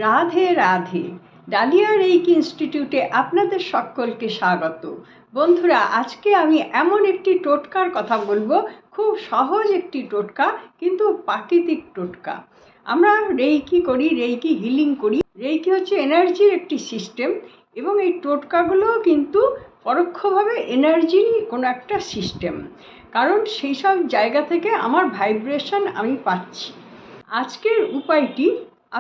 Radhe Radhe. Dahlia reiki ইনস্টিটিউটে আপনাদের সকলকে স্বাগত। বন্ধুরা, আজকে আমি এমন একটি টোটকার কথা বলবো, খুব সহজ একটি টোটকা, কিন্তু প্রাকৃতিক টোটকা। আমরা রেইকি করি, রেইকি হিলিং করি। রেইকি হচ্ছে এনার্জির একটি সিস্টেম, এবং এই টোটকাগুলো কিন্তু পরোক্ষভাবে এনার্জির কোনো একটা সিস্টেম, কারণ সেই সব জায়গা থেকে আমার ভাইব্রেশন আমি পাচ্ছি। আজকের উপায়টি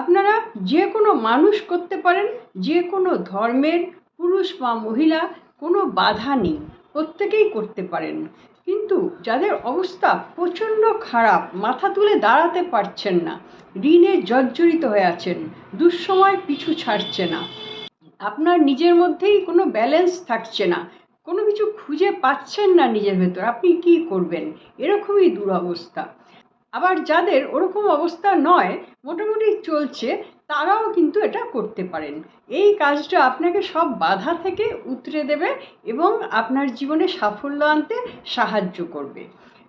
আপনারা যে কোনো মানুষ করতে পারেন, যে কোনো ধর্মের, পুরুষ বা মহিলা, কোনো বাধা নেই, প্রত্যেকেই করতে পারেন। কিন্তু যাদের অবস্থা প্রচণ্ড খারাপ, মাথা তুলে দাঁড়াতে পারছেন না, ঋণে জর্জরিত হয়ে আছেন, দুঃসময় পিছু ছাড়ছে না, আপনার নিজের মধ্যেই কোনো ব্যালেন্স থাকছে না, কোনো কিছু খুঁজে পাচ্ছেন না নিজের ভেতর, আপনি কি করবেন, এরকমই দুরবস্থা। আবার যাদের ওরকম অবস্থা নয়, মোটামুটি চলছে, তারাও কিন্তু এটা করতে পারেন। এই কাজটা আপনাকে সব বাধা থেকে উতরে দেবে এবং আপনার জীবনে সাফল্য আনতে সাহায্য করবে।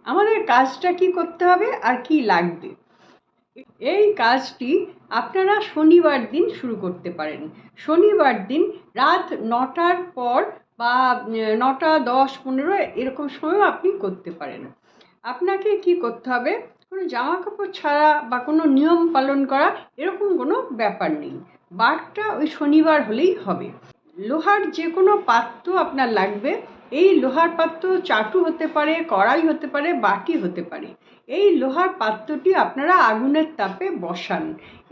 আমাদের কাজটা কি করতে হবে আর কি লাগবে? এই কাজটি আপনারা শনিবার দিন শুরু করতে পারেন। শনিবার দিন রাত 9টার পর বা 9টা 10, 15 এরকম সময়ও আপনি করতে পারেন। আপনাকে কি করতে হবে? কোনো জামা কাপড় ছাড়া বা কোনো নিয়ম পালন করা এরকম কোনো ব্যাপার নেই। বারটা ওই শনিবার হলেই হবে। লোহার যে কোনো পাত্র আপনার লাগবে। এই লোহার পাত্র চাটু হতে পারে, কড়াই হতে পারে, বাটি হতে পারে। এই লোহার পাত্রটি আপনারা আগুনের তাপে বসান।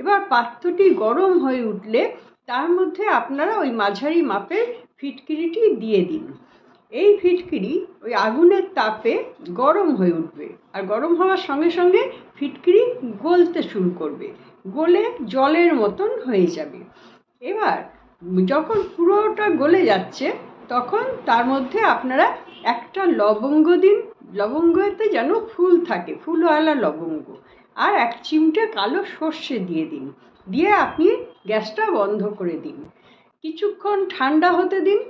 এবার পাত্রটি গরম হয়ে উঠলে তার মধ্যে আপনারা ওই মাঝারি মাপের ফিটকিরিটি দিয়ে দিন। এই ফিটকিরি ওই আগুনের তাপে গরম হয়ে উঠবে, আর গরম হওয়ার সঙ্গে সঙ্গে ফিটকিরি গলতে শুরু করবে, গলে জলের মতন হয়ে যাবে। এবার যখন পুরোটা গলে যাচ্ছে, তখন তার মধ্যে আপনারা একটা লবঙ্গ দিন। লবঙ্গতে যেন ফুল থাকে, ফুলওয়ালা লবঙ্গ, আর 1 চিমটে কালো সর্ষে দিয়ে দিন। দিয়ে আপনি গ্যাসটা বন্ধ করে দিন। কিছুক্ষণ ঠান্ডা হতে দিন।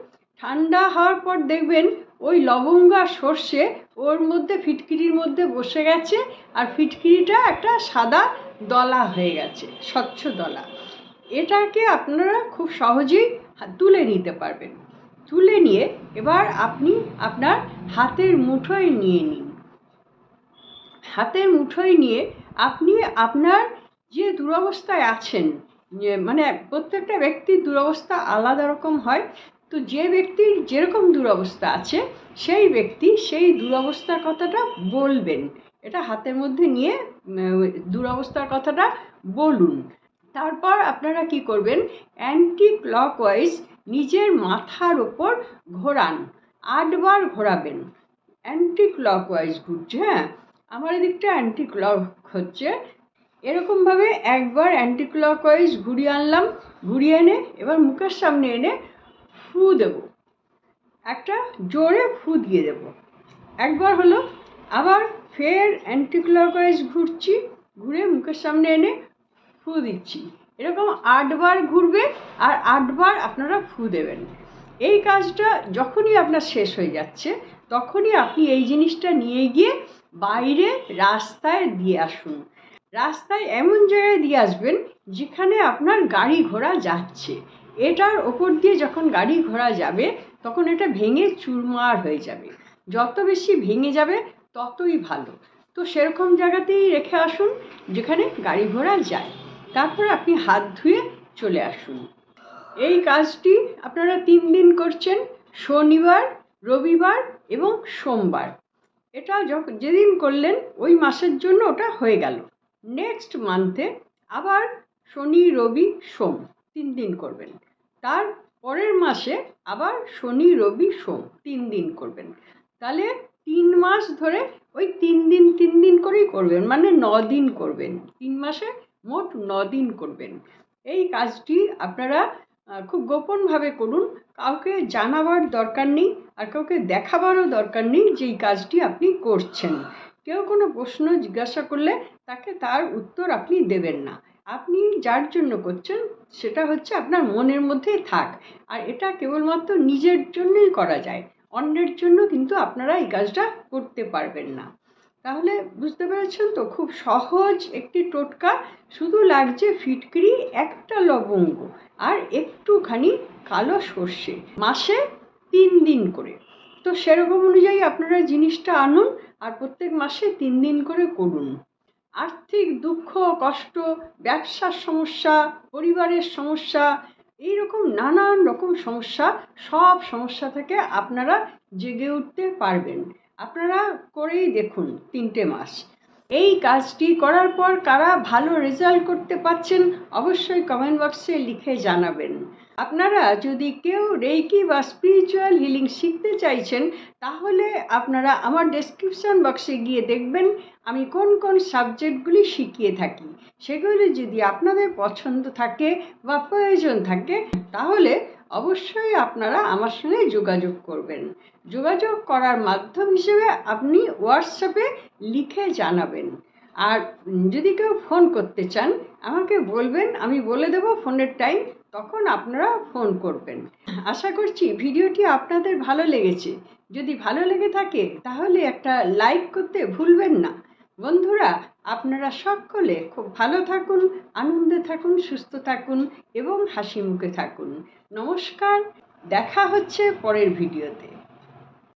ঠান্ডা হওয়ার পর দেখবেন ওই লবঙ্গ আর সর্ষে ওর মধ্যে, ফিটকিরির মধ্যে বসে গেছে, আর ফিটকিরিটা একটা সাদা দলা হয়ে গেছে, স্বচ্ছ দলা। এটাকে আপনারা খুব সহজেই তুলে নিতে পারবেন। তুলে নিয়ে এবার আপনি আপনার হাতের মুঠোয় নিয়ে নিন। হাতের মুঠোয় নিয়ে আপনি আপনার যে দুরবস্থায় আছেন, মানে প্রত্যেকটা ব্যক্তির দুরবস্থা আলাদা রকম হয়, তো যে ব্যক্তির যেরকম দুরবস্থা আছে সেই ব্যক্তি সেই দুরবস্থার কথাটা বলবেন। এটা হাতের মধ্যে নিয়ে দুরবস্থার কথাটা বলুন। তারপর আপনারা কি করবেন? অ্যান্টি ক্লকওয়াইজ নিজের মাথার ওপর ঘোরান, 8 বার ঘোরাবেন। অ্যান্টি ক্লকওয়াইজ ঘুরছে, হ্যাঁ, আমার এদিকটা অ্যান্টি ক্লক হচ্ছে। এরকমভাবে একবার অ্যান্টি ক্লকওয়াইজ ঘুরিয়ে আনলাম, ঘুরিয়ে এনে এবার মুখের সামনে এনে ফু দেব, একটা জোরে ফু দিয়ে দেব। একবার হলো, আবার ফের অ্যান্টি ক্লকওয়াইজ ঘুরছি, ঘুরে মুখের সামনে এনে ফু দিচ্ছি। এরকম 8 বার ঘুরবে, আর 8 বার আপনারা ফু দেবেন। এই কাজটা যখনই আপনার শেষ হয়ে যাচ্ছে, তখনই আপনি এই জিনিসটা নিয়ে গিয়ে বাইরে রাস্তায় দিয়ে আসুন। রাস্তায় এমন জায়গায় দিয়ে আসবেন যেখানে আপনার গাড়ি ঘোড়া যাচ্ছে। এটার ওপর দিয়ে যখন গাড়ি ঘোড়া যাবে, তখন এটা ভেঙে চুরমার হয়ে যাবে। যত বেশি ভেঙে যাবে ততই ভালো। তো সেরকম জায়গাতেই রেখে আসুন যেখানে গাড়ি ঘোড়া যায়। তারপর আপনি হাত ধুয়ে চলে আসুন। এই কাজটি আপনারা 3 দিন করছেন, শনিবার, রবিবার এবং সোমবার। এটা যেদিন করলেন ওই মাসের জন্য ওটা হয়ে গেল। নেক্সট মান্থে আবার শনি, রবি, সোম 3 দিন করবেন। তার পরের মাসে আবার শনি, রবি, সোম 3 দিন করবেন। তাহলে 3 মাস ধরে ওই 3 দিন 3 দিন করেই করবেন, মানে 9 দিন করবেন। 3 মাসে মোট 9 দিন করবেন। এই কাজটি আপনারা খুব গোপনভাবে করুন, কাউকে জানাবার দরকার নেই, আর কাউকে দেখাবারও দরকার নেই যে এই কাজটি আপনি করছেন। কেউ কোনো প্রশ্ন জিজ্ঞাসা করলে তাকে তার উত্তর আপনি দেবেন না। আপনি যার জন্য করছেন সেটা হচ্ছে আপনার মনের মধ্যেই থাক, আর এটা কেবলমাত্র নিজের জন্যই করা যায়, অন্যের জন্য কিন্তু আপনারা এই কাজটা করতে পারবেন না। তাহলে বুঝতে পেরেছেন তো, খুব সহজ একটি টোটকা। শুধু লাগছে ফিটকিরি, একটা লবঙ্গ আর একটুখানি কালো সর্ষে, মাসে 3 দিন করে। তো সেরকম অনুযায়ী আপনারা জিনিসটা আনুন আর প্রত্যেক মাসে 3 দিন করে করুন। আর্থিক দুঃখ কষ্ট, ব্যবসার সমস্যা, পরিবারের সমস্যা, এইরকম নানান রকম সমস্যা, সব সমস্যা থেকে আপনারা জেগে উঠতে পারবেন। আপনারা করেই দেখুন 3টে মাস। এই কাজটি করার পর কারা ভালো রেজাল্ট করতে পারছেন অবশ্যই কমেন্ট বক্সে লিখে জানাবেন। আপনারা যদি কেউ রেইকি বা স্পিরিচুয়াল হিলিং শিখতে চাইছেন, তাহলে আপনারা আমার ডেসক্রিপশন বক্সে গিয়ে দেখবেন আমি কোন কোন সাবজেক্টগুলি শিখিয়ে থাকি। সেগুলি যদি আপনাদের পছন্দ থাকে বা প্রয়োজন থাকে, তাহলে অবশ্যই আপনারা আমার সঙ্গে যোগাযোগ করবেন। যোগাযোগ করার মাধ্যম হিসেবে আপনি হোয়াটসঅ্যাপে লিখে জানাবেন। আর যদি কেউ ফোন করতে চান আমাকে বলবেন, আমি বলে দেবো ফোনের টাইম, তখন আপনারা ফোন করবেন। আশা করছি ভিডিওটি আপনাদের ভালো লেগেছে। যদি ভালো লেগে থাকে তাহলে একটা লাইক করতে ভুলবেন না। বন্ধুরা, আপনারা সকলে খুব ভালো থাকুন, আনন্দে থাকুন, সুস্থ থাকুন এবং হাসি মুখে থাকুন। নমস্কার, দেখা হচ্ছে পরের ভিডিওতে।